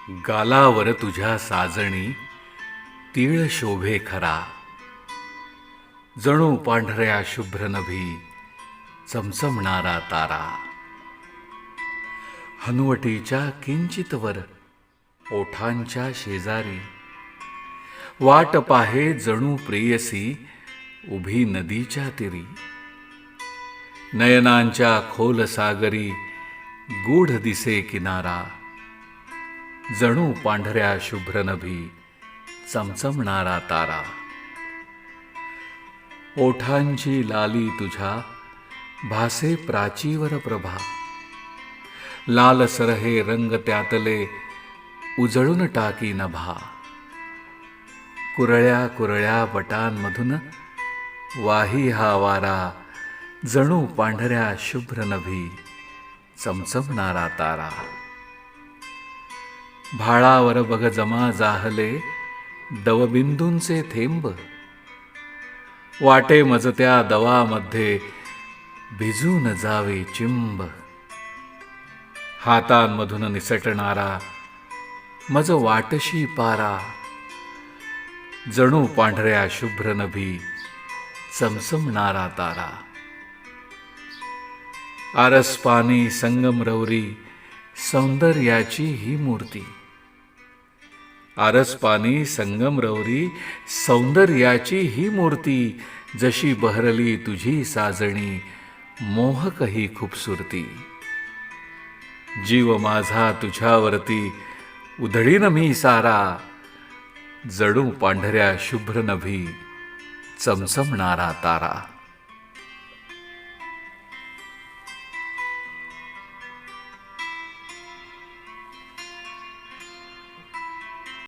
गालावर तुझ्या साजणी तीळ शोभे खरा, जणू पांढऱ्या शुभ्र नभी चमचमणारा तारा. हनुवटीच्या किंचित वर ओठांच्या शेजारी वाट पाहे जणू प्रेयसी उभी नदीच्या तीरी. नयनांच्या खोल सागरी गूढ दिसे किनारा, जणू पांढऱ्या शुभ्र नभी चमचमणारा तारा. ओठांची लाली तुझ्या भासे प्राचीवर प्रभा, लालसर हे रंग त्यातले उजळून टाकी नभा. कुरळ्या कुरळ्या बटांमधून वाही हा वारा, जणू पांढऱ्या शुभ्र नभी चमचमणारा तारा. भाळावर बघ जमा जाहले दवबिंदूंचे थेंब, वाटे मजत्या दवामध्ये भिजून जावे चिंब. हातांमधून निसटणारा मज वाटशी पारा, जणू पांढऱ्या शुभ्र नभी चमचमणारा तारा. आरसपानी संगमरवरी सौंदर्याची ही मूर्ती, आरसपानी संगमरवरी सौंदर्याची ही मूर्ती. जशी बहरली तुझी साजणी मोहक ही खूबसूरती. जीव माझा तुझ्यावरती उधळीन मी सारा, जणू पांढऱ्या शुभ्र नभी चमचमणारा तारा.